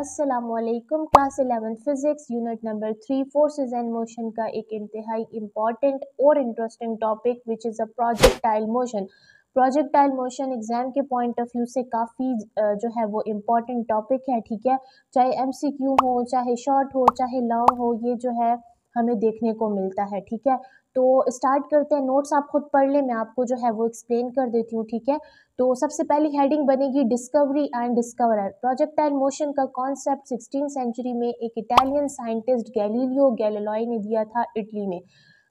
अस्सलामुअलैकुम। Class 11 physics unit number 3 forces and motion का एक इंतहाई इम्पॉर्टेंट और interesting topic which is a projectile motion. Projectile motion exam के पॉइंट ऑफ व्यू से काफ़ी जो है वो इम्पॉर्टेंट टॉपिक है, ठीक है। चाहे एमसीक्यू हो, चाहे शॉर्ट हो, चाहे लॉन्ग हो, ये जो है हमें देखने को मिलता है, ठीक है। तो स्टार्ट करते हैं। नोट्स आप खुद पढ़ लें, मैं आपको जो है वो एक्सप्लेन कर देती हूँ, ठीक है। तो सबसे पहली हेडिंग बनेगी discovery and discoverer. Projectile motion का कॉन्सेप्ट 16वीं सेंचुरी में एक इटालियन साइंटिस्ट गैलीलियो गैलीलियो ने दिया था, इटली में।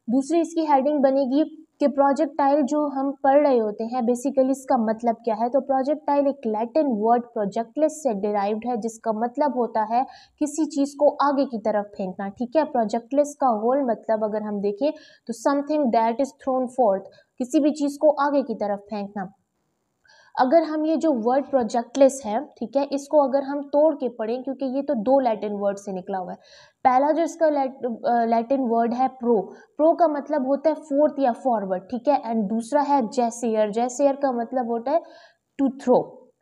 दूसरी इसकी हेडिंग बनेगी कि प्रोजेक्टाइल जो हम पढ़ रहे होते हैं बेसिकली इसका मतलब क्या है। तो प्रोजेक्टाइल एक लैटिन वर्ड प्रोजेक्टलेस से डिराइव्ड है, जिसका मतलब होता है किसी चीज़ को आगे की तरफ फेंकना, ठीक है। प्रोजेक्टलेस का होल मतलब अगर हम देखें तो something that is throne fourth, किसी भी चीज़ को आगे की तरफ फेंकना। अगर हम ये जो वर्ड प्रोजेक्टलेस है, ठीक है, इसको अगर हम तोड़ के पढ़ें, क्योंकि ये तो दो लैटिन वर्ड से निकला हुआ है। पहला जो इसका लैटिन वर्ड है प्रो। प्रो का मतलब होता है फोर्थ या फॉरवर्ड, ठीक है। एंड दूसरा है जैसेयर। जैसेयर का मतलब होता है टू थ्रो,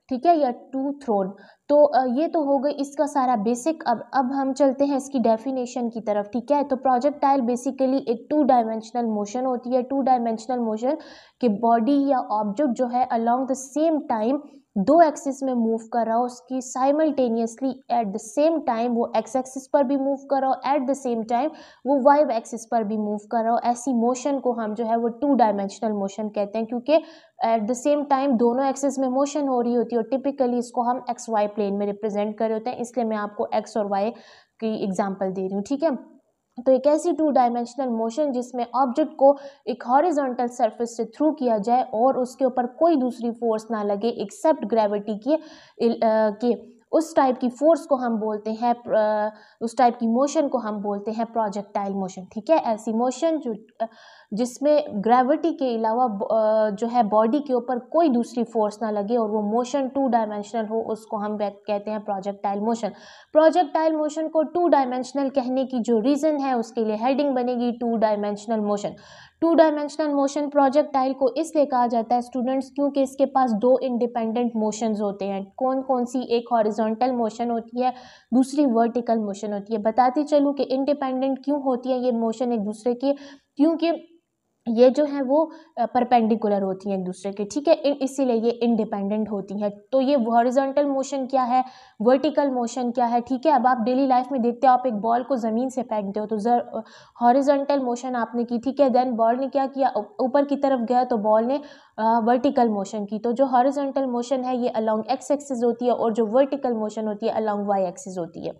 ठीक है, या टू थ्रोन। तो ये तो हो गई इसका सारा बेसिक। अब हम चलते हैं इसकी डेफिनेशन की तरफ, ठीक है। तो प्रोजेक्टाइल बेसिकली एक टू डायमेंशनल मोशन होती है। टू डायमेंशनल मोशन कि बॉडी या ऑब्जेक्ट जो है अलोंग द सेम टाइम दो एक्सिस में मूव कर रहा हो, उसकी simultaneously at the same time वो एक्स एक्सिस पर भी मूव कर रहा हो, एट द सेम टाइम वो वाई एक्सिस पर भी मूव कर रहा हो। ऐसी मोशन को हम जो है वो टू डायमेंशनल मोशन कहते हैं, क्योंकि एट द सेम टाइम दोनों एक्सिस में मोशन हो रही होती है और टिपिकली इसको हम एक्स वाई प्लेन में रिप्रेजेंट कर रहे होते हैं, इसलिए मैं आपको एक्स और वाई की एग्जांपल दे रही हूँ, ठीक है। तो एक ऐसी टू डायमेंशनल मोशन जिसमें ऑब्जेक्ट को एक हॉरिजॉन्टल सरफेस से थ्रू किया जाए और उसके ऊपर कोई दूसरी फोर्स ना लगे एक्सेप्ट ग्रेविटी के उस टाइप की फोर्स को हम बोलते हैं, उस टाइप की मोशन को हम बोलते हैं प्रोजेक्टाइल मोशन, ठीक है। ऐसी मोशन जो जिसमें ग्रेविटी के अलावा जो है बॉडी के ऊपर कोई दूसरी फोर्स ना लगे और वो मोशन टू डायमेंशनल हो, उसको हम कहते हैं प्रोजेक्टाइल मोशन। प्रोजेक्टाइल मोशन को टू डायमेंशनल कहने की जो रीज़न है उसके लिए हेडिंग बनेगी to dimensional motion. To dimensional motion projectile को इसलिए कहा जाता है स्टूडेंट्स क्योंकि इसके पास दो इंडिपेंडेंट मोशंस होते हैं। कौन कौन सी? एक हॉरिजॉन्टल मोशन होती है, दूसरी वर्टिकल मोशन होती है। बताती चलूँ कि इंडिपेंडेंट क्यों होती है ये मोशन एक दूसरे की, क्योंकि ये जो है वो परपेंडिकुलर होती हैं एक दूसरे के, ठीक है, इसीलिए ये इंडिपेंडेंट होती हैं। तो ये हॉरिजॉन्टल मोशन क्या है, वर्टिकल मोशन क्या है, ठीक है। अब आप डेली लाइफ में देखते हो, आप एक बॉल को ज़मीन से फेंकते हो तो हॉरिजॉन्टल मोशन आपने की, ठीक है। देन बॉल ने क्या किया, ऊपर की तरफ गया तो बॉल ने वर्टिकल मोशन की। तो जो हॉरिजॉन्टल मोशन है ये अलोंग एक्स एक्सिस होती है और जो वर्टिकल मोशन होती है अलोंग वाई एक्सिस होती है।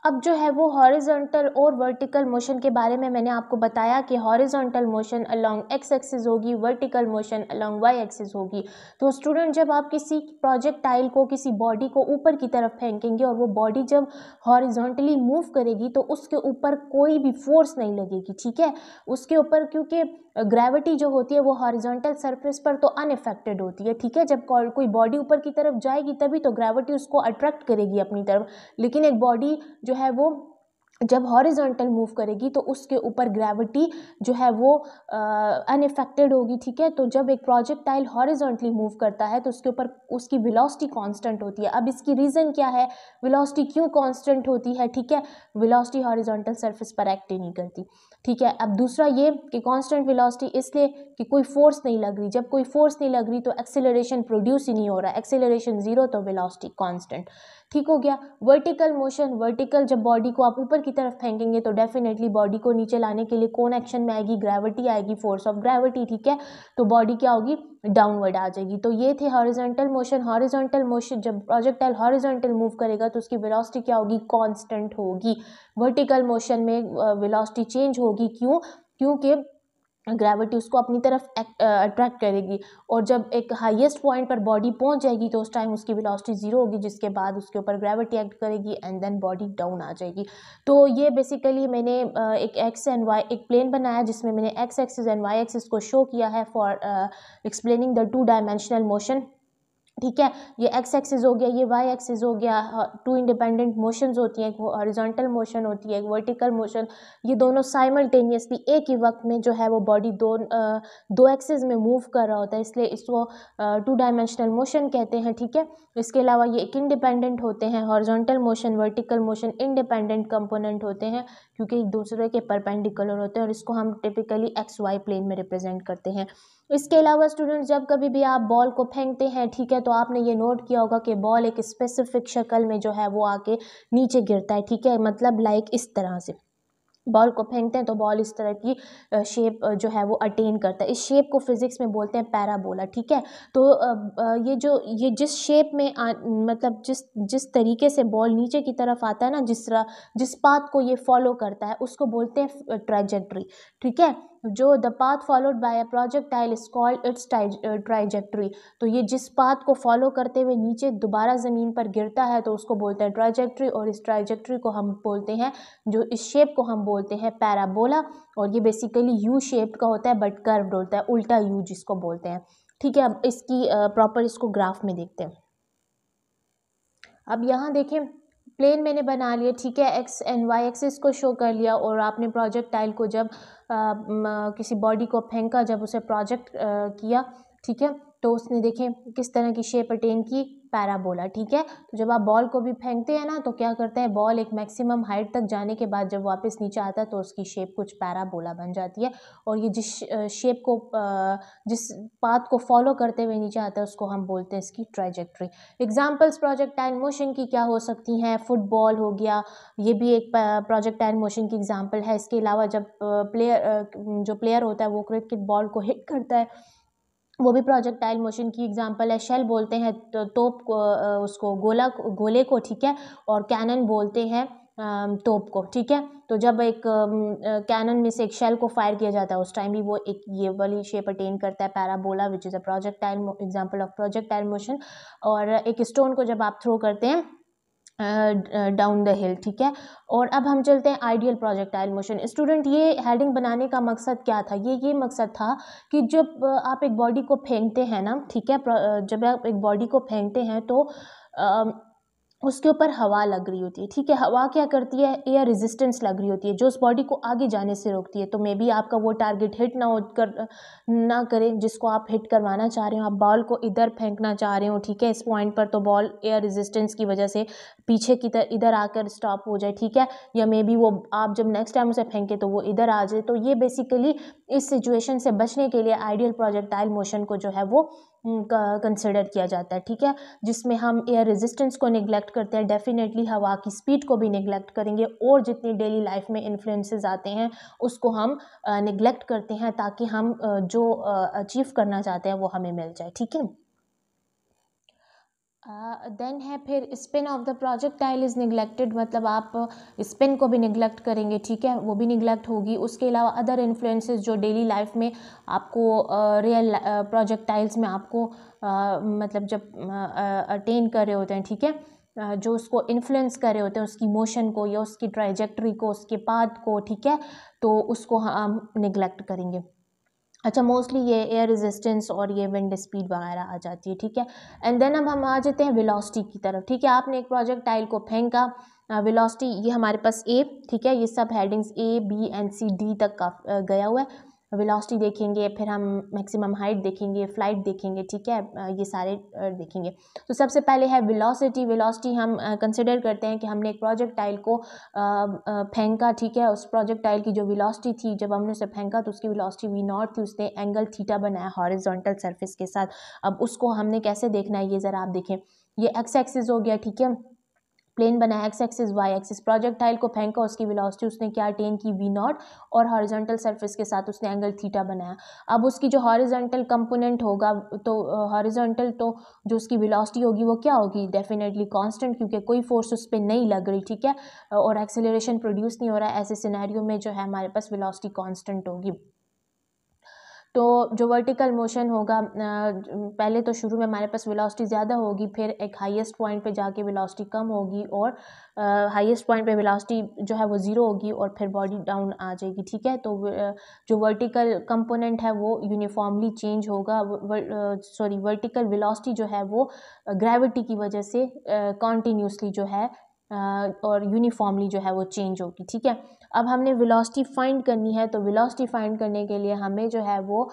अब जो है वो हॉरिजॉन्टल और वर्टिकल मोशन के बारे में मैंने आपको बताया कि horizontal motion along x axis होगी, vertical motion along Y axis होगी। तो स्टूडेंट जब आप किसी प्रोजेक्टाइल को, किसी बॉडी को ऊपर की तरफ फेंकेंगे और वो बॉडी जब हॉरिजॉन्टली मूव करेगी तो उसके ऊपर कोई भी फोर्स नहीं लगेगी, ठीक है। उसके ऊपर क्योंकि ग्रेविटी जो होती है वो हॉरिजॉन्टल सरफेस पर तो अनइफेक्टेड होती है, ठीक है। जब कोई बॉडी ऊपर की तरफ जाएगी तभी तो ग्रेविटी उसको अट्रैक्ट करेगी अपनी तरफ, लेकिन एक बॉडी जो है वो जब हॉरिजॉन्टल मूव करेगी तो उसके ऊपर ग्रेविटी जो है वो अनइफेक्टेड होगी, ठीक है। तो जब एक प्रोजेक्टाइल हॉरिजॉन्टली मूव करता है तो उसके ऊपर उसकी वेलोसिटी कांस्टेंट होती है। अब इसकी रीज़न क्या है, वेलोसिटी क्यों कांस्टेंट होती है, ठीक है। वेलोसिटी हॉरिजॉन्टल सरफेस पर एक्ट ही नहीं करती, ठीक है। अब दूसरा ये कि कांस्टेंट वेलोसिटी इसलिए कि कोई फोर्स नहीं लग रही। जब कोई फोर्स नहीं लग रही तो एक्सेलरेशन प्रोड्यूस ही नहीं हो रहा, एक्सेलरेशन जीरो तो वेलोसिटी कांस्टेंट, ठीक हो गया। वर्टिकल मोशन, वर्टिकल जब बॉडी को आप ऊपर की तरफ फेंकेंगे तो डेफिनेटली बॉडी को नीचे लाने के लिए कौन एक्शन में आएगी, ग्रेविटी आएगी, फोर्स ऑफ ग्रेविटी, ठीक है। तो बॉडी क्या होगी, डाउनवर्ड आ जाएगी। तो ये थे हॉरिजॉन्टल मोशन। हॉरिजॉन्टल मोशन जब प्रोजेक्टाइल हॉरिजॉन्टल मूव करेगा तो उसकी वेलोसिटी क्या होगी, कांस्टेंट होगी। वर्टिकल मोशन में वेलोसिटी चेंज होगी, क्यों, क्योंकि ग्रेविटी उसको अपनी तरफ अट्रैक्ट करेगी और जब एक हाईएस्ट पॉइंट पर बॉडी पहुंच जाएगी तो उस टाइम उसकी वेलोसिटी जीरो होगी, जिसके बाद उसके ऊपर ग्रेविटी एक्ट करेगी एंड देन बॉडी डाउन आ जाएगी। तो ये बेसिकली मैंने एक एक्स एंड वाई एक प्लेन बनाया जिसमें मैंने x axis and y axis को शो किया है for explaining the two dimensional motion ठीक है। ये एक्स एक्सिस हो गया, ये वाई एक्सिस हो गया। टू इंडिपेंडेंट मोशंस होती हैं, एक हॉरिजॉन्टल मोशन होती है, एक वर्टिकल मोशन। ये दोनों साइमल्टेनियसली एक ही वक्त में जो है वो बॉडी दो एक्सिस में मूव कर रहा होता है, इसलिए इसको टू डायमेंशनल मोशन कहते हैं। ठीक है। इसके अलावा ये एक इंडिपेंडेंट होते हैं, horizontal motion vertical motion independent component होते हैं क्योंकि एक दूसरे के परपेंडिकुलर होते हैं, और इसको हम टिपिकली एक्स वाई प्लेन में रिप्रेजेंट करते हैं। इसके अलावा स्टूडेंट्स, जब कभी भी आप बॉल को फेंकते हैं, ठीक है, तो आपने ये नोट किया होगा कि बॉल एक स्पेसिफिक शक्ल में जो है वो आके नीचे गिरता है। ठीक है, मतलब लाइक इस तरह से बॉल को फेंकते हैं तो बॉल इस तरह की शेप जो है वो अटेन करता है। इस शेप को फिजिक्स में बोलते हैं पैराबोला। ठीक है। तो ये जिस शेप में मतलब जिस तरीके से बॉल नीचे की तरफ आता है ना, जिस पाथ को ये फॉलो करता है उसको बोलते हैं ट्राइजेक्टरी। ठीक है। जो the path followed by a projectile is called its trajectory. तो ये जिस पाथ को फॉलो करते हुए नीचे दोबारा ज़मीन पर गिरता है तो उसको बोलते हैं ट्राइजेक्टरी, और इस ट्राइजेक्टरी को हम बोलते हैं, जो इस शेप को हम बोलते हैं पैराबोला। और ये बेसिकली यू शेप का होता है बट कर्व्ड होता है, उल्टा यू जिसको बोलते हैं। ठीक है। अब इसकी प्रॉपर इसको ग्राफ में देखते हैं। अब यहाँ देखें, प्लेन मैंने बना लिया। ठीक है, एक्स एंड वाई एक्सिस को शो कर लिया, और आपने प्रोजेक्टाइल को जब किसी बॉडी को फेंका, जब उसे प्रोजेक्ट किया, ठीक है, तो उसने देखें किस तरह की शेप अटेन की, पैराबोला। ठीक है। तो जब आप बॉल को भी फेंकते हैं ना, तो क्या करते हैं, बॉल एक मैक्सिमम हाइट तक जाने के बाद जब वापस नीचे आता है तो उसकी शेप कुछ पैराबोला बन जाती है, और ये जिस शेप को जिस पाथ को फॉलो करते हुए नीचे आता है उसको हम बोलते हैं इसकी ट्राइजेक्टरी। एग्जाम्पल्स प्रोजेक्टाइल मोशन की क्या हो सकती हैं, फुटबॉल हो गया, ये भी एक प्रोजेक्टाइल मोशन की एग्जाम्पल है। इसके अलावा जब जो प्लेयर होता है वो क्रिकेट बॉल को हिट करता है, वो भी प्रोजेक्टाइल मोशन की एग्जांपल है। शेल बोलते हैं तो तोप को, उसको गोले को। ठीक है। और कैनन बोलते हैं तोप को। ठीक है। तो जब एक कैनन में से एक शेल को फायर किया जाता है उस टाइम भी वो एक ये वाली शेप अटेन करता है, parabola, which is a projectile example of projectile motion. और एक स्टोन को जब आप थ्रो करते हैं डाउन द हिल। ठीक है। और अब हम चलते हैं आइडियल प्रोजेक्टाइल मोशन। स्टूडेंट, ये हेडिंग बनाने का मकसद क्या था, ये मकसद था कि जब आप एक बॉडी को फेंकते हैं ना, ठीक है, जब आप एक बॉडी को फेंकते हैं तो उसके ऊपर हवा लग रही होती है। ठीक है। हवा क्या करती है, एयर रेजिस्टेंस लग रही होती है जो उस बॉडी को आगे जाने से रोकती है। तो मे बी आपका वो टारगेट हिट ना करे जिसको आप हिट करवाना चाह रहे हो, आप बॉल को इधर फेंकना चाह रहे हो। ठीक है। इस पॉइंट पर तो बॉल एयर रेजिस्टेंस की वजह से पीछे की तरह इधर आकर स्टॉप हो जाए। ठीक है। या मे बी वो आप जब नेक्स्ट टाइम उसे फेंके तो वो इधर आ जाए। तो ये बेसिकली इस सिचुएशन से बचने के लिए आइडियल प्रोजेक्टाइल मोशन को जो है वो कंसिडर किया जाता है। ठीक है। जिसमें हम एयर रेजिस्टेंस को निगलेक्ट करते हैं, डेफिनेटली हवा की स्पीड को भी निगलेक्ट करेंगे, और जितनी डेली लाइफ में इन्फ्लुएंसेस आते हैं उसको हम निगलेक्ट करते हैं ताकि हम जो अचीव करना चाहते हैं वो हमें मिल जाए। ठीक है। देन है फिर spin off the projectile is neglected, मतलब आप स्पिन को भी निगलेक्ट करेंगे। ठीक है, वो भी निगलेक्ट होगी। उसके अलावा अदर इन्फ्लुएंसेस जो डेली लाइफ में आपको रियल प्रोजेक्टाइल्स में आपको मतलब जब अटेन कर रहे होते हैं, ठीक है, जो उसको इन्फ्लुएंस कर रहे होते हैं, उसकी मोशन को या उसकी ट्राइजेक्टरी को, उसके पाथ को, ठीक है, तो उसको हम निगलेक्ट करेंगे। अच्छा, मोस्टली ये एयर रेजिस्टेंस और ये विंड स्पीड वगैरह आ जाती है। ठीक है। एंड देन अब हम आ जाते हैं वेलोसिटी की तरफ। ठीक है। आपने एक प्रोजेक्टाइल को फेंका, वेलोसिटी ये हमारे पास ए, ठीक है, ये सब headings A B and C D तक का गया हुआ है। वेलोसिटी देखेंगे, फिर हम मैक्सिमम हाइट देखेंगे, फ्लाइट देखेंगे। ठीक है। ये सारे देखेंगे। तो सबसे पहले है वेलोसिटी। वेलोसिटी हम कंसिडर करते हैं कि हमने एक प्रोजेक्टाइल को फेंका। ठीक है। उस प्रोजेक्टाइल की जो वेलोसिटी थी, जब हमने उसे फेंका तो उसकी वेलोसिटी वी नॉट थी, उसने एंगल थीटा बनाया हॉरिजॉन्टल सरफेस के साथ। अब उसको हमने कैसे देखना है, ये ज़रा आप देखें। ये एक्स एक्सिस हो गया। ठीक है। प्लेन बनाया, x axis y axis, projectile को फेंका, उसकी वेलोसिटी उसने क्या अटेन की, वी नॉट, और हॉरिजॉन्टल सरफेस के साथ उसने एंगल थीटा बनाया। अब उसकी जो हॉरिजॉन्टल कंपोनेंट होगा, तो हॉरिजॉन्टल तो जो उसकी वेलोसिटी होगी वो क्या होगी, डेफिनेटली कांस्टेंट, क्योंकि कोई फोर्स उस पर नहीं लग रही। ठीक है। और एक्सेलरेशन प्रोड्यूस नहीं हो रहा है, ऐसे सिनेरियो में जो है हमारे पास वेलोसिटी कांस्टेंट होगी। तो जो वर्टिकल मोशन होगा, पहले तो शुरू में हमारे पास वेलोसिटी ज़्यादा होगी, फिर एक हाईएस्ट पॉइंट पे जाके वेलोसिटी कम होगी और हाईएस्ट पॉइंट पे वेलोसिटी जो है वो ज़ीरो होगी और फिर बॉडी डाउन आ जाएगी, ठीक है। तो जो वर्टिकल कंपोनेंट है वो यूनिफॉर्मली चेंज होगा, सॉरी वर्टिकल वेलोसिटी जो है वो ग्रेविटी की वजह से कॉन्टीन्यूसली जो है और यूनिफॉर्मली जो है वो चेंज होगी, ठीक है। अब हमने वेलोसिटी फाइंड करनी है, तो वेलोसिटी फाइंड करने के लिए हमें जो है वो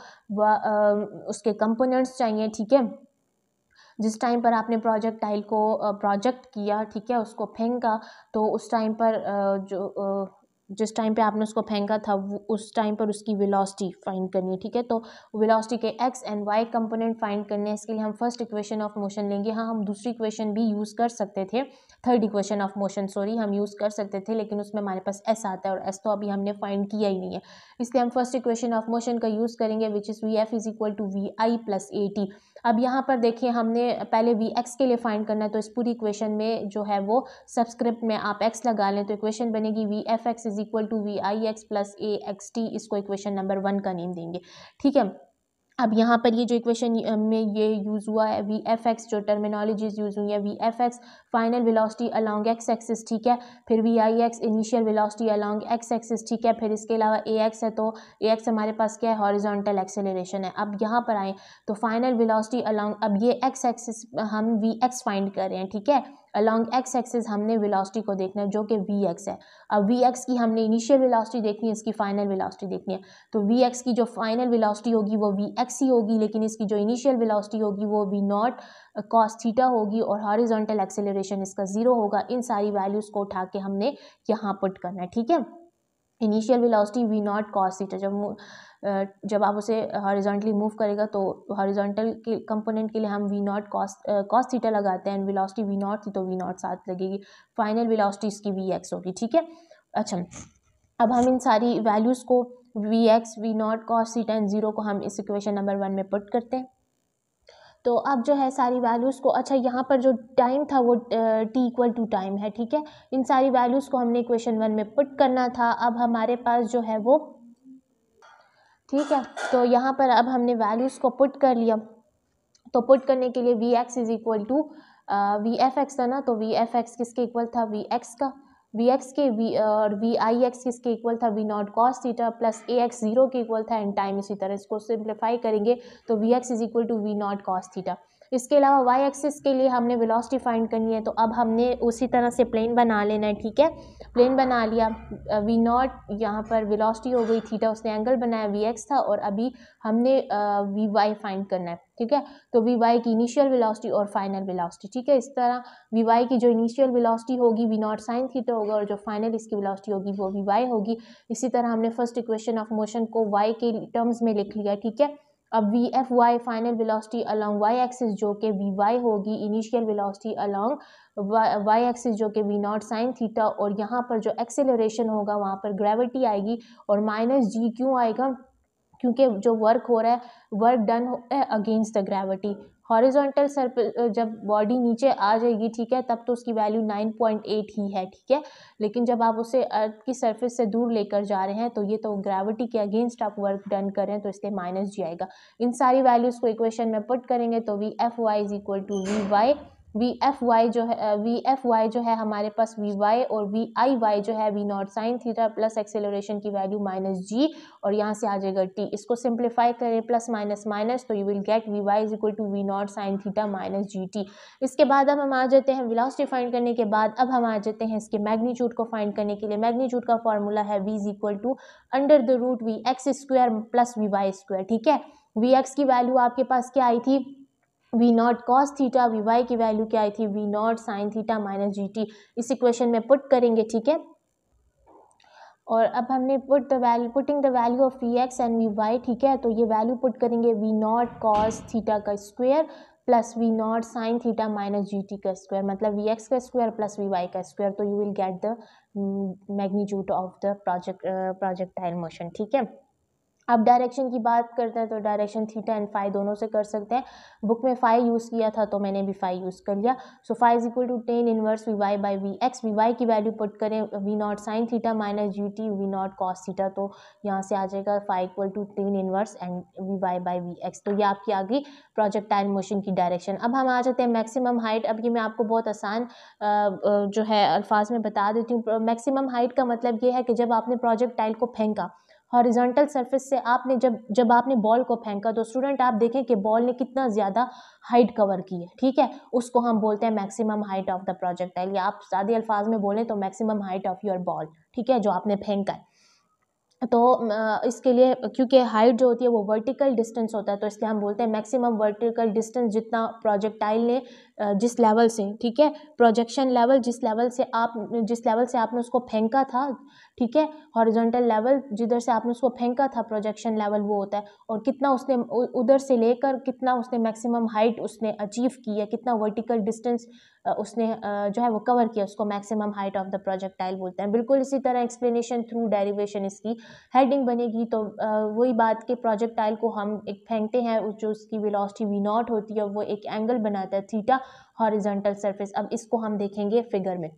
उसके कंपोनेंट्स चाहिए, ठीक है। जिस टाइम पर आपने प्रोजेक्टाइल को प्रोजेक्ट किया, ठीक है, उसको फेंका, तो उस टाइम पर जिस टाइम पे आपने उसको फेंका था उस टाइम पर उसकी वेलोसिटी फाइंड करनी है, ठीक है। तो वेलोसिटी के x and y component find करने हैं, इसके लिए हम फर्स्ट इक्वेशन ऑफ मोशन लेंगे। हाँ, हम दूसरी इक्वेशन भी यूज़ कर सकते थे, third equation of motion sorry हम यूज़ कर सकते थे, लेकिन उसमें हमारे पास एस आता है और एस तो अभी हमने फाइंड किया ही नहीं है, इसलिए हम फर्स्ट इक्वेशन ऑफ मोशन का यूज़ करेंगे, which is v f is equal to v i plus a t. अब यहाँ पर देखिए हमने पहले वी एक्स के लिए फाइंड करना है, तो इस पूरी इक्वेशन में जो है वो सबस्क्रिप्ट में आप एक्स लगा लें, तो इक्वेशन बनेगी v f x is equal to v i x plus a x t. इसको इक्वेशन नंबर 1 का नेम देंगे, ठीक है। अब यहाँ पर ये जो इक्वेशन में ये यूज़ हुआ है वी एफ एक्स, जो टर्मिनोलॉजीज यूज़ हुई है, v f x final velocity along x axis, ठीक है, फिर v i x initial velocity along x axis, ठीक है, फिर इसके अलावा ए एक्स है, तो ए एक्स हमारे पास क्या है, हॉरिजॉन्टल एक्सेलरेशन है। अब यहाँ पर आए तो फाइनल वेलोसिटी अलोंग, अब ये एक्स एक्सिस हम वी एक्स फाइंड कर रहे हैं, ठीक है, अलोंग एक्स एक्सिस हमने वेलोसिटी को देखना है जो कि वी एक्स है। अब वी एक्स की हमने इनिशियल वेलोसिटी देखनी है, इसकी फाइनल वेलोसिटी देखनी है, तो वी एक्स की जो फाइनल वेलोसिटी होगी वो वी एक्स ही होगी, लेकिन इसकी जो इनिशियल वेलोसिटी होगी वो वी नॉट कॉस थीटा होगी और हॉरिजॉन्टल एक्सेलरेशन इसका 0 होगा। इन सारी वैल्यूज़ को उठा के हमने यहाँ पुट करना है, ठीक है। Initial velocity v naught cos theta, जब आप उसे हॉरिजॉन्टली मूव करेगा तो हॉरिजॉन्टल के कंपोनेंट के लिए हम वी नॉट कॉस थीटा लगाते हैं, एंड वेलोसिटी वी नॉट थी तो वी नॉट साथ लगेगी, फाइनल वेलोसिटी इसकी वी एक्स होगी, ठीक है। अच्छा, अब हम इन सारी वैल्यूज़ को v x v naught cos theta and 0 को हम इस इक्वेशन नंबर 1 में पुट करते हैं। तो अब जो है सारी वैल्यूज़ को, अच्छा यहाँ पर जो टाइम था वो टी इक्वल टू टाइम है, ठीक है। इन सारी वैल्यूज़ को हमने इक्वेशन 1 में पुट करना था। अब हमारे पास जो है वो, ठीक है, तो यहाँ पर अब हमने वैल्यूज़ को पुट कर लिया, तो पुट करने के लिए v x is equal to v f x था ना, तो वी एफ एक्स किसके इक्वल था, वी एक्स का, वी एक्स के वी और वी आई एक्स किसके इक्वल था, v naught cos theta plus a x 0 के इक्वल था, एंड टाइम इसी तरह इसको सिंप्लीफाई करेंगे तो v x is equal to we naught cos theta. इसके अलावा वाई एक्सिस के लिए हमने वेलोसिटी फाइंड करनी है, तो अब हमने उसी तरह से प्लेन बना लेना है, ठीक है। प्लेन बना लिया, वी नॉट यहाँ पर वेलोसिटी हो गई थीटा, उसने एंगल बनाया वी एक्स था, और अभी हमने वी वाई फाइंड करना है, ठीक है। तो वी वाई की इनिशियल वेलोसिटी और फाइनल वेलोसिटी, ठीक है। इस तरह वी वाई की जो इनिशियल वेलोसिटी होगी वी नॉट साइन थीटा होगा, और जो फाइनल इसकी वेलोसिटी होगी वो वी वाई होगी। इसी तरह हमने फर्स्ट इक्वेशन ऑफ मोशन को वाई के टर्म्स में लिख लिया, ठीक है। अब v f y final velocity along y axis जो कि वी वाई होगी, initial velocity along y axis जो कि वी नॉट साइन थीटा, और यहाँ पर जो एक्सेलरेशन होगा वहाँ पर ग्रेविटी आएगी, और माइनस जी क्यों आएगा, क्योंकि जो वर्क हो रहा है, वर्क डन हो रहा है against the gravity. Horizontal surface जब बॉडी नीचे आ जाएगी, ठीक है, तब तो उसकी वैल्यू 9.8 ही है, ठीक है, लेकिन जब आप उसे अर्थ की सरफेस से दूर लेकर जा रहे हैं तो ये तो ग्रेविटी के अगेंस्ट आप वर्क डन कर रहे हैं, तो इसलिए माइनस जी आएगा। इन सारी वैल्यूज़ को इक्वेशन में पुट करेंगे तो v f y is equal to v y, v f y जो है हमारे पास वी वाई, और वी आई वाई जो है v not sine theta plus acceleration की वैल्यू माइनस जी, और यहाँ से आ जाएगा टी। इसको सिंप्लीफाई करें प्लस माइनस माइनस, तो you will get v y is equal to we not sine theta minus g t. इसके बाद अब हम आ जाते हैं वेलोसिटी फाइंड करने के बाद, अब हम आ जाते हैं इसके मैग्नीट्यूड को फाइंड करने के लिए। मैग्नीट्यूड का फॉर्मूला है v is equal to under the root v x square plus v y square, ठीक है। वी एक्स की वैल्यू आपके पास क्या आई थी, v naught cos theta, v y की वैल्यू क्या आई थी, v not sine theta minus g t. इस इक्वेशन में पुट करेंगे, ठीक है। और अब हमने putting the value of v x and v y, ठीक है, तो ये वैल्यू पुट करेंगे वी नॉट कॉस थीटा का square plus v not sine theta minus g t का स्क्वायर, मतलब वी एक्स का स्क्वायर प्लस वी वाई का स्क्वायर, तो you will get the magnitude of the projectile motion, ठीक है। अब डायरेक्शन की बात करते हैं तो डायरेक्शन थीटा एंड फाई दोनों से कर सकते हैं। बुक में फाई यूज़ किया था तो मैंने भी फाई यूज़ कर लिया। So phi is equal to tan inverse v y by v x. V y की वैल्यू पुट करें v not sine theta minus g t v naught cos theta, तो यहाँ से आ जाएगा phi equal to tan inverse and v y by v x. तो ये आपकी आ गई प्रोजेक्टाइल मोशन की डायरेक्शन। अब हम आ जाते हैं मैक्सिमम हाइट। अब ये मैं आपको बहुत आसान जो है अल्फाज में बता देती हूँ। मैक्सिमम हाइट का मतलब ये है कि जब आपने प्रोजेक्टाइल को फेंका हॉरिजॉन्टल सरफेस से, आपने जब आपने बॉल को फेंका तो स्टूडेंट आप देखें कि बॉल ने कितना ज़्यादा हाइट कवर की है, ठीक है, उसको हम बोलते हैं maximum height of the projectile, या आप सादे अल्फाज में बोलें तो maximum height of your ball, ठीक है, जो आपने फेंका है। तो इसके लिए क्योंकि हाइट जो होती है वो वर्टिकल डिस्टेंस होता है, तो इसलिए हम बोलते हैं मैक्सिमम वर्टिकल डिस्टेंस जितना प्रोजेक्टाइल ने जिस लेवल से, ठीक है, प्रोजेक्शन लेवल जिस लेवल से आपने उसको फेंका था, ठीक है, हॉरिजॉन्टल लेवल जिधर से आपने उसको फेंका था प्रोजेक्शन लेवल वो होता है, और कितना उसने उधर से लेकर कितना उसने मैक्सिमम हाइट उसने अचीव की है, कितना वर्टिकल डिस्टेंस उसने जो है वो कवर किया, उसको maximum height of the projectile बोलते हैं। बिल्कुल इसी तरह एक्सप्लेनेशन थ्रू डेरिवेशन इसकी हेडिंग बनेगी। तो वही बात कि प्रोजेक्टाइल को हम एक फेंकते हैं, जो उसकी वेलोसिटी वी नॉट होती है वो एक एंगल बनाता है थीटा हॉरिजॉन्टल सरफेस। अब इसको हम देखेंगे फिगर में।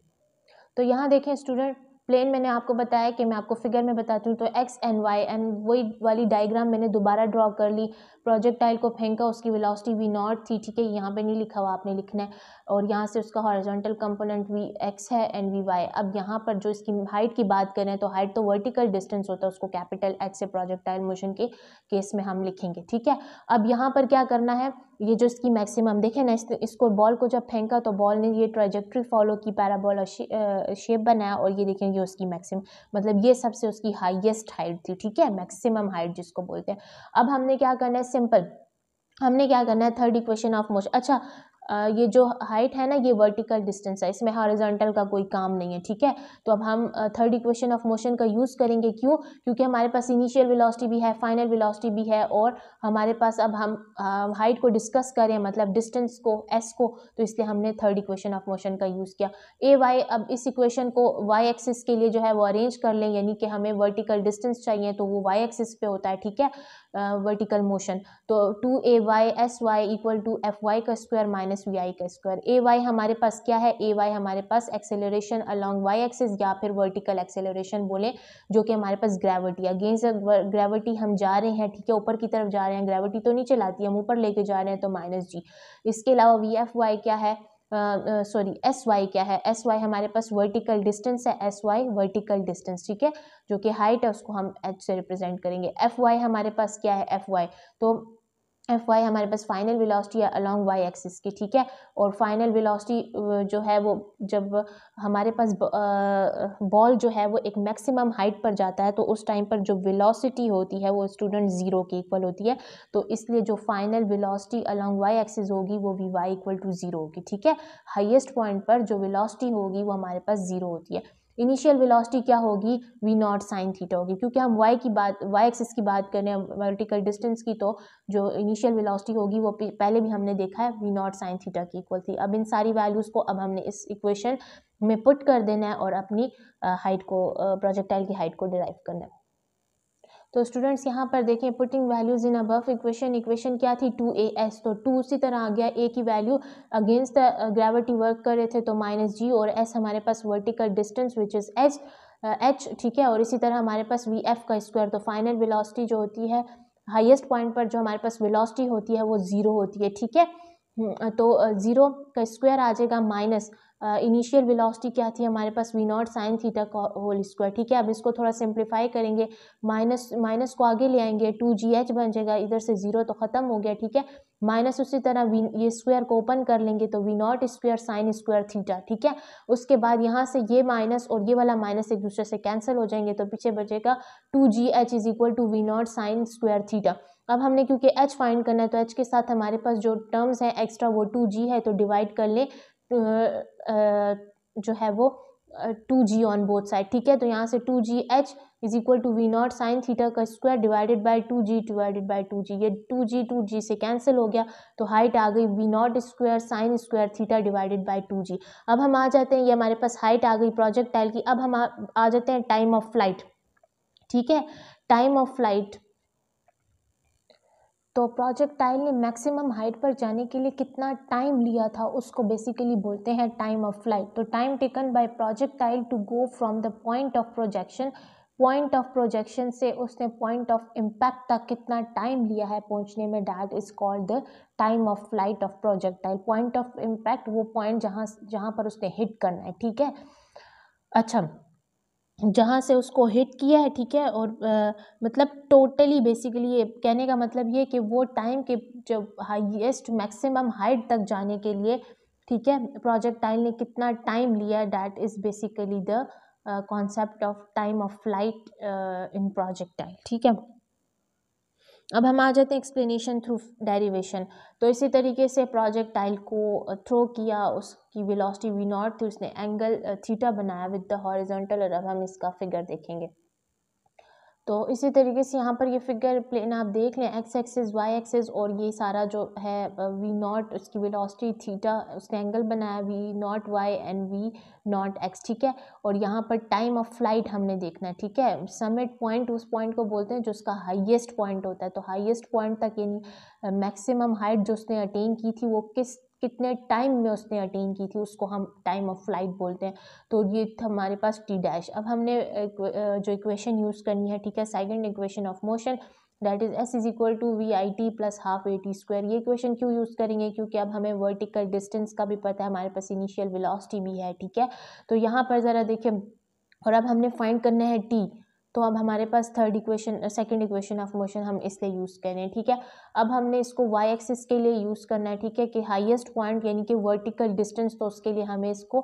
तो यहाँ देखें स्टूडेंट, प्लेन मैंने आपको बताया कि मैं आपको फिगर में बताती हूँ, तो एक्स एंड वाई एंड वही वाली डायग्राम मैंने दोबारा ड्रॉ कर ली। प्रोजेक्टाइल को फेंका, उसकी वेलोसिटी वी नॉट थी, ठीक है, यहाँ पे नहीं लिखा हुआ, आपने लिखना है, और यहाँ से उसका हॉरिजॉन्टल कंपोनेंट वी एक्स है एंड वी वाई। अब यहाँ पर जो इसकी हाइट की बात करें तो हाइट तो वर्टिकल डिस्टेंस होता है, उसको कैपिटल एच से प्रोजेक्टाइल मोशन के केस में हम लिखेंगे, ठीक है। अब यहाँ पर क्या करना है, ये जो इसकी मैक्सिमम देखें ना, इसको बॉल को जब फेंका तो बॉल ने ये ट्राजेक्ट्री फॉलो की, पैराबोला शेप बनाया, और ये देखेंगे उसकी मैक्सिमम, मतलब ये सबसे उसकी हाईएस्ट हाइट थी, ठीक है, मैक्सिमम हाइट जिसको बोलते हैं। अब हमने क्या करना है, सिंपल हमने क्या करना है, थर्ड इक्वेशन ऑफ मोशन। अच्छा, ये जो हाइट है ना ये वर्टिकल डिस्टेंस है, इसमें हॉरिजॉन्टल का कोई काम नहीं है, ठीक है। तो अब हम थर्ड इक्वेशन ऑफ मोशन का यूज़ करेंगे, क्यों, क्योंकि हमारे पास इनिशियल वेलोसिटी भी है, फाइनल वेलोसिटी भी है, और हमारे पास अब हम हाइट को डिस्कस करें, मतलब डिस्टेंस को, एस को, तो इसलिए हमने थर्ड इक्वेशन ऑफ मोशन का यूज़ किया। ए वाई, अब इस इक्वेशन को वाई एक्सिस के लिए जो है वो अरेंज कर लें, यानी कि हमें वर्टिकल डिस्टेंस चाहिए तो वो वाई एक्सिस पे होता है, ठीक है, वर्टिकल मोशन। तो 2ay s y equal to f y का स्क्वायर माइनस वी आई का स्क्वायर। ए वाई हमारे पास क्या है, ए वाई हमारे पास एक्सेलरेशन अलॉन्ग वाई एक्सिस, या फिर वर्टिकल एक्सेलरेशन बोले, जो कि हमारे पास ग्रेविटी, अगेंस्ट ग्रेविटी हम जा रहे हैं, ठीक है, ऊपर की तरफ जा रहे हैं, ग्रेविटी तो नीचे लाती है, हम ऊपर लेके जा रहे हैं, तो माइनस जी। इसके अलावा वी एफ वाई क्या है, सॉरी एस वाई क्या है, एस वाई हमारे पास वर्टिकल डिस्टेंस है, एस वाई वर्टिकल डिस्टेंस, ठीक है, जो कि हाइट है उसको हम एच से रिप्रेजेंट करेंगे। एफ वाई हमारे पास क्या है, एफ वाई, तो एफ वाई हमारे पास फाइनल वेलोसिटी है अलॉन्ग वाई एक्सिस की, ठीक है, और फाइनल वेलोसिटी जो है वो जब हमारे पास बॉल जो है वो एक मैक्सिमम हाइट पर जाता है तो उस टाइम पर जो वेलोसिटी होती है वो स्टूडेंट जीरो के इक्वल होती है, तो इसलिए जो final velocity along y axis होगी वो भी वाई इक्वल टू जीरो होगी, ठीक है। हाईएस्ट पॉइंट पर जो वेलोसिटी होगी वो हमारे पास जीरो होती है। इनिशियल वेलोसिटी क्या होगी, वी नॉट साइन थीटा होगी, क्योंकि हम वाई एक्सिस की बात करें वर्टिकल डिस्टेंस की, तो जो इनिशियल वेलोसिटी होगी वो पहले भी हमने देखा है वी नॉट साइन थीटा की इक्वल थी। अब इन सारी वैल्यूज़ को अब हमने इस इक्वेशन में पुट कर देना है और अपनी हाइट को, प्रोजेक्टाइल की हाइट को डिराइव करना है। तो स्टूडेंट्स यहाँ पर देखें, putting values in above equation, equation क्या थी 2as, तो 2 उसी तरह आ गया, a की value against the gravity work कर रहे थे तो माइनस जी, और s हमारे पास vertical distance which is h, ठीक है, और इसी तरह हमारे पास वी एफ का स्क्वायर, तो फाइनल वेलोसिटी जो होती है हाईएस्ट पॉइंट पर जो हमारे पास वेलोसिटी होती है वो जीरो होती है, ठीक है। तो जीरो का स्क्वायर आ जाएगा माइनस इनिशियल वेलोसिटी क्या थी हमारे पास, वी नॉट साइन थीटा का होल स्क्वायर, ठीक है। अब इसको थोड़ा सिंप्लीफाई करेंगे, माइनस को आगे ले आएंगे, 2gh बन जाएगा, इधर से जीरो तो खत्म हो गया, ठीक है, माइनस उसी तरह ये स्क्वायर को ओपन कर लेंगे तो v not square sine square theta, ठीक है। उसके बाद यहाँ से ये माइनस और ये वाला माइनस एक दूसरे से कैंसिल हो जाएंगे, तो पीछे बचेगा 2gh is equal to we not sine square theta. अब हमने क्योंकि h फाइंड करना है तो h के साथ हमारे पास जो टर्म्स हैं एक्स्ट्रा वो 2g है, तो डिवाइड कर ले जो है वो 2g ऑन बोथ साइड, ठीक है। तो यहाँ से 2gh is equal to we not sine theta का square divided by 2g divided by 2g, ये 2g से कैंसिल हो गया, तो हाइट आ गई v not square sine square theta divided by 2g। अब हम आ जाते हैं, ये हमारे पास हाइट आ गई प्रोजेक्टाइल की। अब हम आ जाते हैं टाइम ऑफ फ्लाइट, ठीक है, टाइम ऑफ फ्लाइट तो प्रोजेक्टाइल ने मैक्सिमम हाइट पर जाने के लिए कितना टाइम लिया था उसको बेसिकली बोलते हैं टाइम ऑफ फ्लाइट। तो time taken by projectile to go from the point of projection से उसने पॉइंट ऑफ इम्पैक्ट तक कितना टाइम लिया है पहुंचने में, that is called the time of flight of projectile. Point of impact वो पॉइंट जहां पर उसने हिट करना है, ठीक है। अच्छा, जहाँ से उसको हिट किया है, ठीक है, और मतलब टोटली बेसिकली ये कहने का मतलब ये कि वो टाइम के जब हाईएस्ट मैक्सिमम हाइट तक जाने के लिए, ठीक है, प्रोजेक्टाइल ने कितना टाइम लिया, that is basically the concept of time of flight in projectile, ठीक है। अब हम आ जाते हैं एक्सप्लेनेशन थ्रू डेरिवेशन। तो इसी तरीके से प्रोजेक्टाइल को थ्रो किया, उसकी वेलोसिटी वी नॉट थी, उसने एंगल थीटा बनाया विद द हॉरिजॉन्टल, और अब हम इसका फिगर देखेंगे। तो इसी तरीके से यहाँ पर ये फिगर प्लेन आप देख लें, एक्स एक्सिस वाई एक्सिस, और ये सारा जो है वी नॉट उसकी वेलोसिटी थीटा, उसने एंगल बनाया v naught y and v naught x, ठीक है। और यहाँ पर टाइम ऑफ फ्लाइट हमने देखना है, ठीक है। समिट पॉइंट उस पॉइंट को बोलते हैं जो उसका हाईएस्ट पॉइंट होता है। तो हाईएस्ट पॉइंट तक यानी मैक्सिमम हाइट जो उसने अटेन की थी वो कितने टाइम में उसने अटेन की थी उसको हम टाइम ऑफ फ्लाइट बोलते हैं। तो ये था हमारे पास टी डैश। अब हमने जो इक्वेशन यूज़ करनी है, ठीक है, second equation of motion, that is s is equal to v i t plus half a t square. ये इक्वेशन क्यों यूज़ करेंगे, क्योंकि अब हमें वर्टिकल डिस्टेंस का भी पता है, हमारे पास इनिशियल वेलोसिटी भी है, ठीक है। तो यहाँ पर ज़रा देखिए, और अब हमने फाइंड करना है टी। तो अब हमारे पास सेकंड इक्वेशन ऑफ मोशन हम इसलिए यूज़ करें, ठीक है। अब हमने इसको वाई एक्सिस के लिए यूज़ करना है, ठीक है, कि हाईएस्ट पॉइंट यानी कि वर्टिकल डिस्टेंस, तो उसके लिए हमें इसको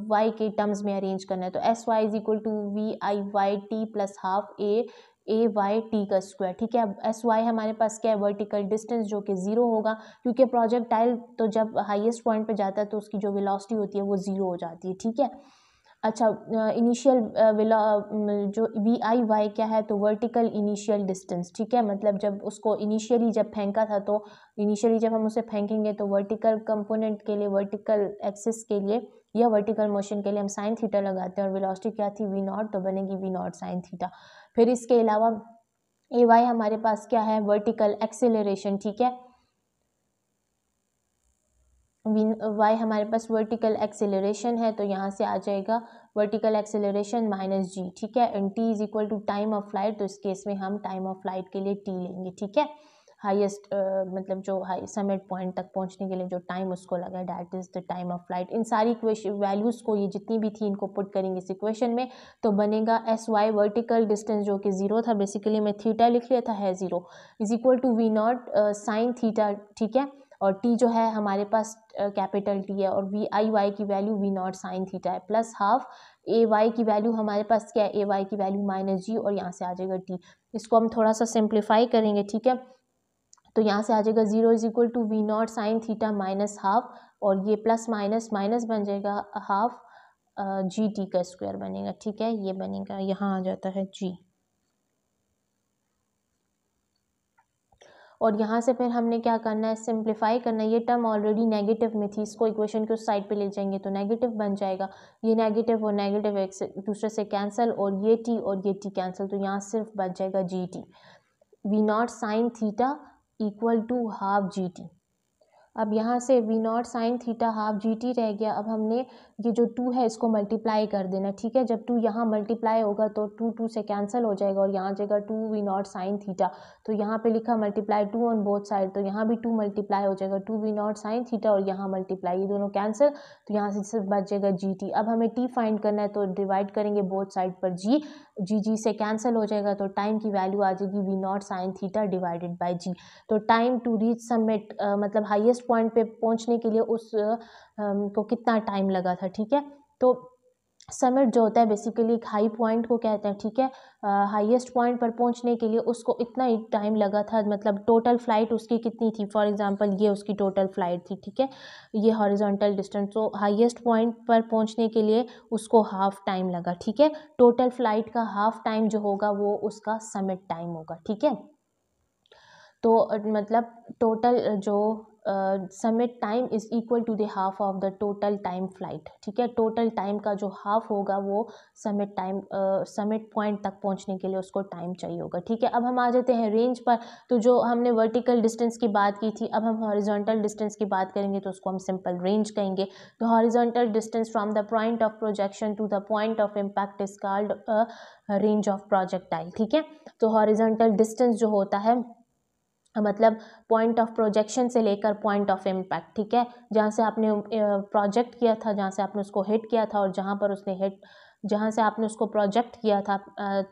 वाई के टर्म्स में अरेंज करना है। तो s y is equal to v i y t plus half a y t का स्क्वायर, ठीक है। अब एस वाई हमारे पास क्या है, वर्टिकल डिस्टेंस, जो कि 0 होगा, क्योंकि प्रोजेक्टाइल तो जब हाईएस्ट पॉइंट पे जाता है तो उसकी जो वेलोसिटी होती है वो 0 हो जाती है, ठीक है। अच्छा, इनिशियल जो वी आई वाई क्या है, तो वर्टिकल इनिशियल डिस्टेंस, ठीक है। मतलब जब उसको इनिशियली जब फेंका था, तो इनिशियली जब हम उसे फेंकेंगे तो वर्टिकल कंपोनेंट के लिए, वर्टिकल एक्सिस के लिए या वर्टिकल मोशन के लिए हम साइन थीटा लगाते हैं, और वेलोसिटी क्या थी, वी नॉट, तो बनेगी वी नॉट साइन थीटा। फिर इसके अलावा ए वाई हमारे पास क्या है, वर्टिकल एक्सेलरेशन, ठीक है। वाई हमारे पास वर्टिकल एक्सेलरेशन है, तो यहाँ से आ जाएगा वर्टिकल एक्सेलरेशन माइनस जी, ठीक है। And t is equal to time of flight, तो इस केस में हम टाइम ऑफ फ्लाइट के लिए टी लेंगे, ठीक है। हाईएस्ट मतलब जो हाई समिट पॉइंट तक पहुँचने के लिए जो टाइम उसको लगा, that is the time of flight. इन सारी वैल्यूज़ को, ये जितनी भी थी, इनको पुट करेंगे इस इक्वेशन में, तो बनेगा एस वाई वर्टिकल डिस्टेंस जो कि 0 था, बेसिकली मैं थीटा लिख लिया था, है 0, is equal to we not sine theta, ठीक है। और टी जो है हमारे पास कैपिटल टी है, और वी आई वाई की value v not sine theta है, प्लस हाफ ए वाई की वैल्यू हमारे पास क्या है, ए वाई की वैल्यू माइनस जी, और यहाँ से आ जाएगा टी। इसको हम थोड़ा सा सिंप्लीफाई करेंगे, ठीक है। तो यहाँ से आ जाएगा 0 is equal to we not sine theta minus half, और ये प्लस माइनस माइनस बन जाएगा हाफ जी टी का स्क्वायर बनेगा, ठीक है। ये बनेगा, यहाँ आ जाता है जी। और यहाँ से फिर हमने क्या करना है, सिंप्लीफाई करना है। ये टर्म ऑलरेडी नेगेटिव में थी, इसको इक्वेशन के उस साइड पे ले जाएंगे तो नेगेटिव बन जाएगा। ये नेगेटिव और नेगेटिव एक दूसरे से कैंसिल, और ये टी और ये टी कैंसिल, तो यहाँ सिर्फ बच जाएगा g t. V not sine theta equal to half g t. अब यहाँ से v not sine theta half g t रह गया। अब हमने ये जो 2 है इसको मल्टीप्लाई कर देना, ठीक है। जब 2 यहाँ मल्टीप्लाई होगा तो 2 से कैंसिल हो जाएगा, और यहाँ आ जाएगा 2 वी नॉट साइन थीटा। तो यहाँ पे लिखा मल्टीप्लाई 2 ऑन बोथ साइड, तो यहाँ भी 2 मल्टीप्लाई हो जाएगा, 2 वी नॉट साइन थीटा, और यहाँ मल्टीप्लाई, ये दोनों कैंसिल, तो यहाँ से सिर्फ बच जाएगा जी टी। अब हमें टी फाइंड करना है, तो डिवाइड करेंगे बोथ साइड पर जी, जी से कैंसिल हो जाएगा, तो टाइम की वैल्यू आ जाएगी V not sine theta divided by G. तो टाइम टू रीच समिट मतलब हाईएस्ट पॉइंट पे पहुंचने के लिए उस को कितना टाइम लगा था, ठीक है। तो समिट जो होता है बेसिकली एक हाई पॉइंट को कहते हैं, ठीक है। हाईएस्ट पॉइंट पर पहुंचने के लिए उसको इतना ही टाइम लगा था, मतलब टोटल फ्लाइट उसकी कितनी थी, फॉर एग्जांपल ये उसकी टोटल फ्लाइट थी, ठीक है, ये हॉरिजॉन्टल डिस्टेंस, तो हाईएस्ट पॉइंट पर पहुंचने के लिए उसको हाफ टाइम लगा, ठीक है। टोटल फ्लाइट का हाफ टाइम जो होगा वो उसका समिट टाइम होगा, ठीक है। तो मतलब टोटल जो summit time is equal to the half of the total time flight, ठीक है। टोटल टाइम का जो हाफ होगा वो समिट टाइम समिट पॉइंट तक पहुंचने के लिए उसको टाइम चाहिए होगा, ठीक है। अब हम आ जाते हैं रेंज पर। तो जो हमने वर्टिकल डिस्टेंस की बात की थी, अब हम हॉरिजॉन्टल डिस्टेंस की बात करेंगे तो उसको हम सिंपल रेंज कहेंगे। तो horizontal distance from the point of projection to the point of impact is called range of projectile, ठीक है। तो हॉरिजॉन्टल डिस्टेंस जो होता है मतलब पॉइंट ऑफ प्रोजेक्शन से लेकर पॉइंट ऑफ इम्पैक्ट, ठीक है। जहाँ से आपने प्रोजेक्ट किया था, जहाँ से आपने उसको हिट किया था और जहाँ से आपने उसको प्रोजेक्ट किया था,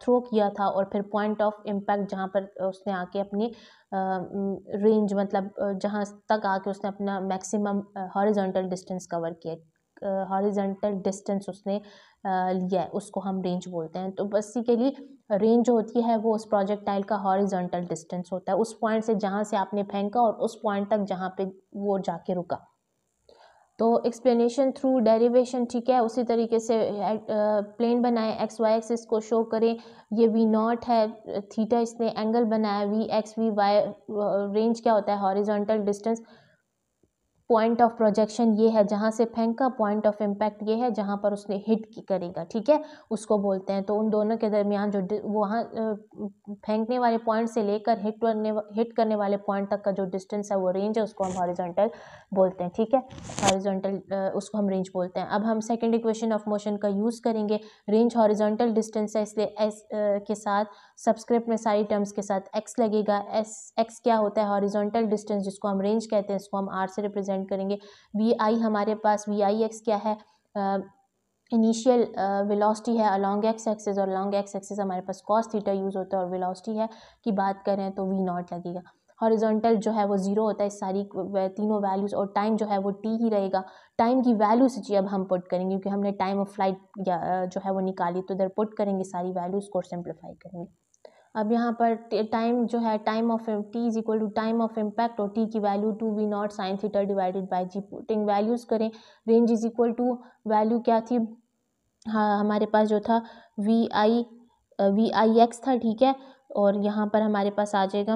थ्रो किया था, और फिर पॉइंट ऑफ इम्पैक्ट जहाँ पर उसने आके अपनी रेंज मतलब जहाँ तक आके उसने अपना मैक्सिमम हॉरिजॉन्टल डिस्टेंस कवर किया, हॉरिजॉन्टल डिस्टेंस उसने लिया है, उसको हम रेंज बोलते हैं। तो बेसिकली रेंज जो होती है वो उस प्रोजेक्टाइल का हॉरिजॉन्टल डिस्टेंस होता है, उस पॉइंट से जहाँ से आपने फेंका और उस पॉइंट तक जहाँ पे वो जाके रुका। तो एक्सप्लेनेशन थ्रू डेरिवेशन, ठीक है। उसी तरीके से प्लेन बनाए, एक्स वाई एक्सिस को शो करें, ये वी नॉट है, थीटा इसने एंगल बनाया, v x v y, range क्या होता है, horizontal distance, point of projection ये है जहाँ से फेंका, पॉइंट ऑफ इम्पैक्ट ये है जहाँ पर उसने हिट करेगा, ठीक है, उसको बोलते हैं। तो उन दोनों के दरमियान जो वहाँ फेंकने वाले पॉइंट से लेकर हिट करने वाले पॉइंट तक का जो डिस्टेंस है वो रेंज है, उसको हम हॉरिजॉन्टल बोलते हैं, ठीक है। हॉरिजॉन्टल उसको हम रेंज बोलते हैं। अब हम सेकेंड इक्वेशन ऑफ मोशन का यूज़ करेंगे। रेंज हॉरिजॉन्टल डिस्टेंस है, इसलिए एस के साथ सबस्क्रिप्ट में सारी टर्म्स के साथ एक्स लगेगा। एक्स क्या होता है, हॉरिजॉन्टल डिस्टेंस जिसको हम रेंज कहते हैं, इसको हम आर से रिप्रेजेंट करेंगे। वी आई हमारे पास वी आई एक्स क्या है, इनिशियल वेलोसिटी है अलॉन्ग एक्स एक्सिस, और अलॉन्ग एक्स एक्सिस हमारे पास कॉस थीटा यूज़ होता है, और वेलोसिटी है की बात करें तो वी नॉट लगेगा। हॉरिजॉन्टल जो है वो जीरो होता है, इस सारी तीनों वैल्यूज़, और टाइम जो है वो टी ही रहेगा। टाइम की वैल्यू से अब हम पुट करेंगे क्योंकि हमने टाइम ऑफ फ्लाइट जो है वो निकाली, तो इधर पुट करेंगे सारी वैल्यूज़ को, सिंप्लीफाई करेंगे। अब यहाँ पर टाइम जो है, time of T is equal to time of impact, और टी की value 2v0 sine theta divided by G, putting values करें। Range is equal to value क्या थी, हाँ हमारे पास जो था वी आई एक्स था, ठीक है। और यहाँ पर हमारे पास आ जाएगा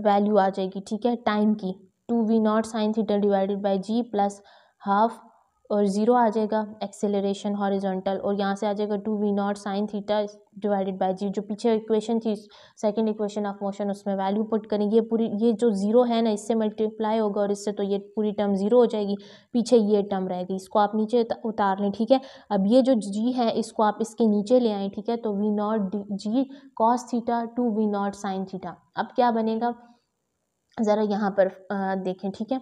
वैल्यू आ जाएगी, ठीक है, टाइम की 2v0 sine theta divided by G plus half, और ज़ीरो आ जाएगा एक्सेलरेशन हॉरिजॉन्टल, और यहाँ से आ जाएगा 2v0 sine theta divided by G. जो पीछे इक्वेशन थी सेकंड इक्वेशन ऑफ मोशन, उसमें वैल्यू पुट करेंगे। ये जो ज़ीरो है ना, इससे मल्टीप्लाई होगा और इससे, तो ये पूरी टर्म ज़ीरो हो जाएगी, पीछे ये टर्म रहेगी, इसको आप नीचे उतार लें, ठीक है। अब ये जो जी है इसको आप इसके नीचे ले आएँ, ठीक है। तो v0 G cos theta 2v0 sine theta. अब क्या बनेगा ज़रा यहाँ पर देखें, ठीक है।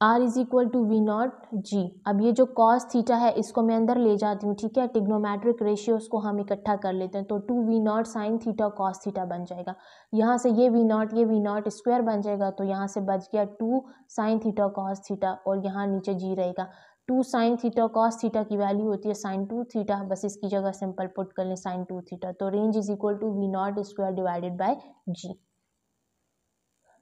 R is equal to we not G. अब ये जो कॉस थीटा है इसको मैं अंदर ले जाती हूँ, ठीक है। टिग्नोमेट्रिक रेशियोज को हम इकट्ठा कर लेते हैं, तो 2v0 sine theta cos theta बन जाएगा। यहाँ से ये वी नॉट स्क्वायर बन जाएगा, तो यहाँ से बच गया 2 साइन थीटा कॉस थीटा, और यहाँ नीचे जी रहेगा। 2 साइन थीटा कॉस थीटा की वैल्यू होती है साइन 2 थीटा, बस इसकी जगह सिंपल पुट कर लें साइन 2 थीटा। तो range is equal to we not square divided by G.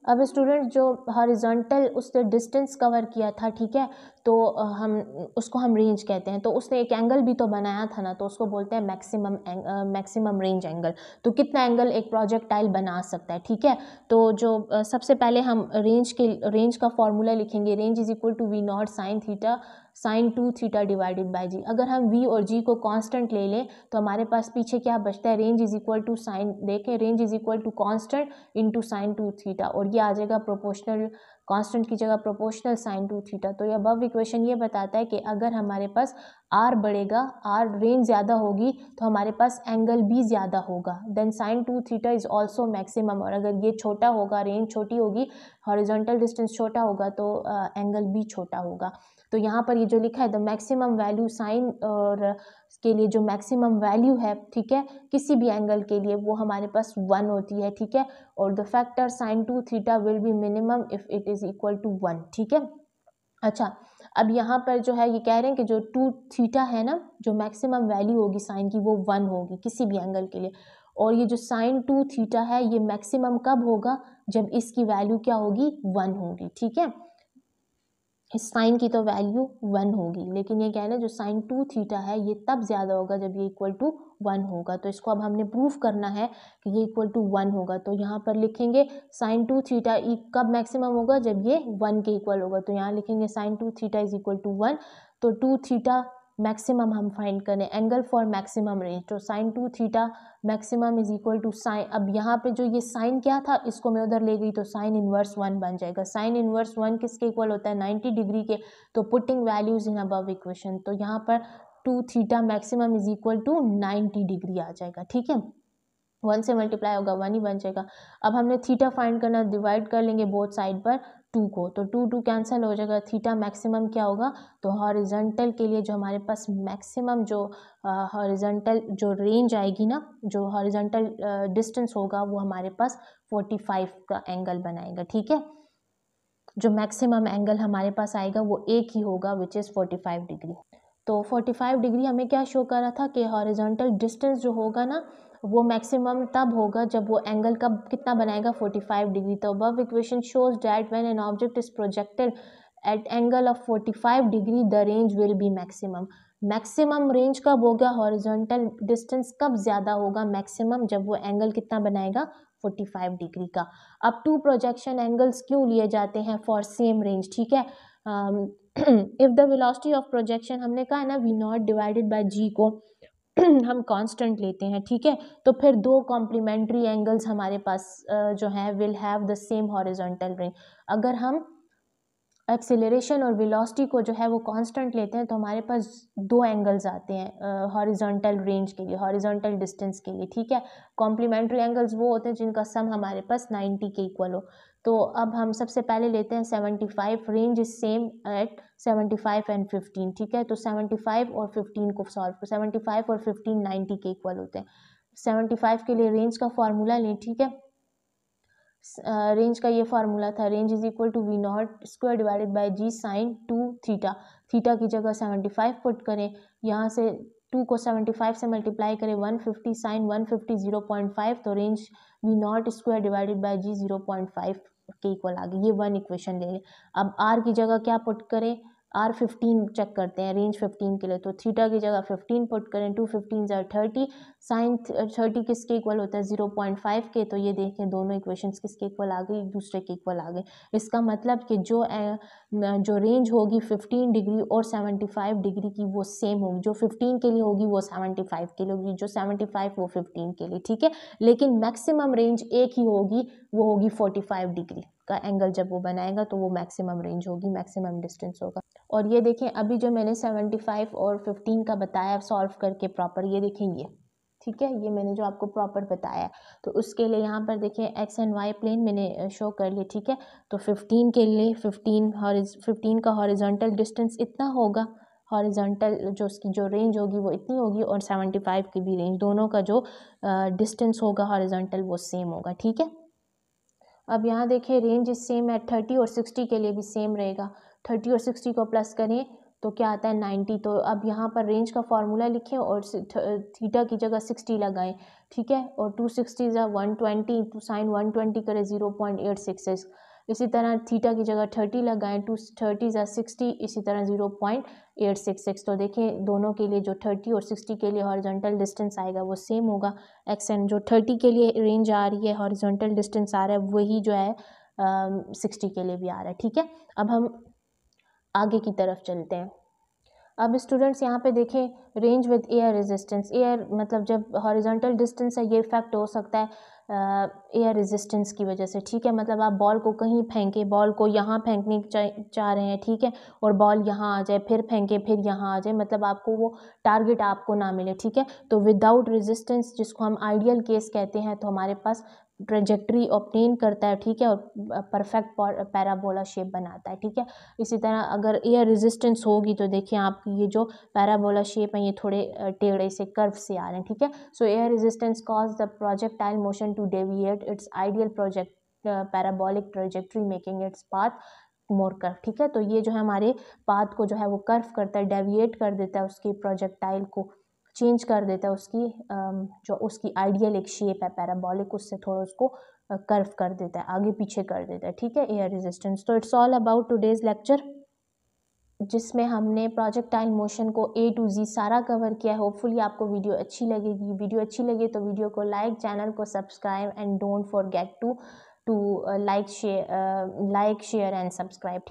अब स्टूडेंट जो हॉरिजॉन्टल उसने डिस्टेंस कवर किया था, ठीक है, तो हम उसको हम रेंज कहते हैं। तो उसने एक एंगल भी तो बनाया था ना, तो उसको बोलते हैं मैक्सिमम रेंज एंगल। तो कितना एंगल एक प्रोजेक्टाइल बना सकता है, ठीक है। तो जो सबसे पहले हम रेंज का फॉर्मूला लिखेंगे। Range is equal to we not sine theta sine 2 theta divided by G. अगर हम v और g को कांस्टेंट ले लें तो हमारे पास पीछे क्या बचता है, range is equal to sine, देखें range is equal to constant into sine 2 theta, और ये आ जाएगा प्रोपोर्शनल, कांस्टेंट की जगह प्रोपोर्शनल साइन 2 थीटा। तो ये अबव इक्वेशन ये बताता है कि अगर हमारे पास r बढ़ेगा, r रेंज ज़्यादा होगी, तो हमारे पास एंगल भी ज़्यादा होगा, then sine 2 theta is also maximum. और अगर ये छोटा होगा, रेंज छोटी होगी, हॉरिजॉन्टल डिस्टेंस छोटा होगा, तो एंगल भी छोटा होगा। तो यहाँ पर ये जो लिखा है द मैक्सिमम वैल्यू साइन और के लिए जो मैक्सिमम वैल्यू है, ठीक है, किसी भी एंगल के लिए वो हमारे पास 1 होती है, ठीक है। और the factor sine 2 theta will be minimum if it is equal to 1, ठीक है। अच्छा, अब यहाँ पर जो है ये कह रहे हैं कि जो 2 थीटा है ना, जो मैक्सिमम वैल्यू होगी साइन की वो 1 होगी किसी भी एंगल के लिए। और ये जो साइन 2 थीटा है ये मैक्सिमम कब होगा, जब इसकी वैल्यू क्या होगी, 1 होगी, ठीक है। इस साइन की तो वैल्यू 1 होगी, लेकिन ये क्या है ना, जो साइन 2 थीटा है ये तब ज़्यादा होगा जब ये इक्वल टू 1 होगा। तो इसको अब हमने प्रूफ करना है कि ये इक्वल टू 1 होगा। तो यहाँ पर लिखेंगे साइन 2 थीटा कब मैक्सिमम होगा, जब ये 1 के इक्वल होगा। तो यहाँ लिखेंगे sine 2 theta is equal to 1। तो 2 थीटा मैक्सिमम हम फाइंड करें, एंगल फॉर मैक्सिमम रेंज। तो sine 2 theta maximum is equal to sine, अब यहाँ पे जो ये साइन क्या था इसको मैं उधर ले गई तो साइन इनवर्स 1 बन जाएगा। साइन इनवर्स 1 किसके इक्वल होता है, 90 डिग्री के। तो putting values in above equation, तो यहाँ पर 2 theta maximum is equal to 90 degree आ जाएगा। ठीक है, 1 से मल्टीप्लाई होगा 1 ही बन जाएगा। अब हमने थीटा फाइंड करना, डिवाइड कर लेंगे बोथ साइड पर 2 को, तो 2 कैंसिल हो जाएगा। थीटा मैक्सिमम क्या होगा, तो हॉरिजॉन्टल के लिए जो हमारे पास मैक्सिमम जो हॉरिजॉन्टल जो रेंज आएगी ना, जो हॉरिजॉन्टल डिस्टेंस होगा वो हमारे पास 45 का एंगल बनाएगा। ठीक है, जो मैक्सिमम एंगल हमारे पास आएगा वो एक ही होगा, विच इज़ 45 डिग्री। तो 45 डिग्री हमें क्या शो कर रहा था कि हॉरिजॉन्टल डिस्टेंस जो होगा ना वो मैक्सिमम तब होगा जब वो एंगल कब कितना बनाएगा, 45 डिग्री। तो above equation shows that when an object is projected at angle of 45 degree the range will be maximum. Maximum range कब होगा, हॉरिजॉन्टल डिस्टेंस कब ज़्यादा होगा मैक्सिमम, जब वो एंगल कितना बनाएगा, 45 डिग्री का। अब 2 प्रोजेक्शन एंगल्स क्यों लिए जाते हैं, फॉर सेम रेंज। ठीक है, if the velocity of projection, हमने कहा है ना वी नॉट डिवाइडेड बाय जी को हम कांस्टेंट लेते हैं। ठीक है, तो फिर 2 कॉम्प्लीमेंट्री एंगल्स हमारे पास जो है will have the same horizontal range. अगर हम एक्सेलरेशन और वेलोसिटी को जो है वो कांस्टेंट लेते हैं तो हमारे पास 2 एंगल्स आते हैं हॉरिजॉन्टल रेंज के लिए, हॉरिजॉन्टल डिस्टेंस के लिए। ठीक है, कॉम्प्लीमेंट्री एंगल्स वो होते हैं जिनका सम हमारे पास 90 के इक्वल हो। तो अब हम सबसे पहले लेते हैं 75, range is same at 75 and 15। ठीक है, तो 75 और 15 को सॉल्व, 75 और 15 90 के इक्वल होते हैं। 75 के लिए रेंज का फॉर्मूला लें। ठीक है, रेंज का ये फार्मूला था, range is equal to we not square divided by g sine 2 theta. Theta की जगह 75 पुट करें, यहाँ से 2 को 75 से मल्टीप्लाई करें, 150 साइन 150 0.5, तो range V not square divided by G 0.5 के इक्वल आ गई। ये 1 इक्वेशन ले लें। अब आर की जगह क्या पुट करें, आर 15 चेक करते हैं रेंज 15 के लिए, तो थीटा की जगह 15 पुट करें, 2 15 30, साइन 30 किसके इक्वल होता है, 0.5 के। तो ये देखें दोनों इक्वेशंस किसके इक्वल आ गई, एक दूसरे के इक्वल आ गए। इसका मतलब कि जो रेंज होगी 15 डिग्री और 75 डिग्री की वो सेम होगी, जो 15 के लिए होगी वो 75 के लिए होगी, जो 75 वो 15 के लिए। ठीक है, लेकिन मैक्सिमम रेंज एक ही होगी, वो होगी 45 डिग्री का एंगल जब वो बनाएगा तो वो मैक्सिमम रेंज होगी, मैक्सिमम डिस्टेंस होगा। और ये देखें अभी जो मैंने 75 और 15 का बताया सॉल्व करके प्रॉपर, ये देखें ये, ठीक है, ये मैंने जो आपको प्रॉपर बताया, तो उसके लिए यहाँ पर देखें एक्स एंड वाई प्लेन मैंने शो कर लिया। ठीक है, तो 15 के लिए 15 का हॉरिजॉन्टल डिस्टेंस इतना होगा, हॉरिजॉन्टल जो उसकी जो रेंज होगी वो इतनी होगी, और 75 की भी रेंज, दोनों का जो डिस्टेंस होगा हॉरिजॉन्टल वो सेम होगा। ठीक है, अब यहाँ देखिए रेंज इज सेम है, 30 और 60 के लिए भी सेम रहेगा। 30 और 60 को प्लस करें तो क्या आता है 90। तो अब यहाँ पर रेंज का फॉर्मूला लिखें और थीटा की जगह 60 लगाएं। ठीक है, और 260 ज़ा 120, तो साइन 120 करें 0.866। इसी तरह थीटा की जगह 30 लगाएं, 230 ज़ा 60, इसी तरह 0.866। तो देखें दोनों के लिए जो 30 और 60 के लिए हॉरिजॉन्टल डिस्टेंस आएगा वो सेम होगा। एक्स एंड जो 30 के लिए रेंज आ रही है, हॉरिजॉन्टल डिस्टेंस आ रहा है, वही जो है 60 के लिए भी आ रहा है। ठीक है, अब हम आगे की तरफ चलते हैं। अब स्टूडेंट्स यहाँ पे देखें range with air resistance, air मतलब जब हॉरिजॉन्टल डिस्टेंस है ये इफेक्ट हो सकता है एयर रेजिस्टेंस की वजह से। ठीक है, मतलब आप बॉल को कहीं फेंके, बॉल को यहाँ फेंकने चाह रहे हैं, ठीक है, और बॉल यहाँ आ जाए, फिर फेंके, फिर यहाँ आ जाए, मतलब आपको वो टारगेट आपको ना मिले। ठीक है, तो विदाउट रेजिस्टेंस जिसको हम आइडियल केस कहते हैं, तो हमारे पास ट्रेजेक्ट्री ऑब्टेन करता है। ठीक है, और परफेक्ट पैराबोला शेप बनाता है। ठीक है, इसी तरह अगर एयर रेजिस्टेंस होगी तो देखिए आपकी ये जो पैराबोला शेप है ये थोड़े टेढ़े से कर्व से आ रहे हैं। ठीक है, so air resistance cause the projectile motion to deviate its ideal project parabolic trajectory making its path more curve. ठीक है, तो ये जो है हमारे पाथ को जो है वो कर्व करता है, डेविएट कर देता है, उसकी प्रोजेक्टाइल को चेंज कर देता है, उसकी जो उसकी आइडियल एक शेप है पैराबोलिक, उससे थोड़ा उसको कर्व कर देता है, आगे पीछे कर देता है। ठीक है, एयर रेजिस्टेंस। तो it's all about today's lecture. जिसमें हमने प्रोजेक्टाइल मोशन को A to Z सारा कवर किया है। होपफुली आपको वीडियो अच्छी लगेगी। वीडियो अच्छी लगे तो वीडियो को लाइक, चैनल को subscribe and don't forget to like, share and subscribe.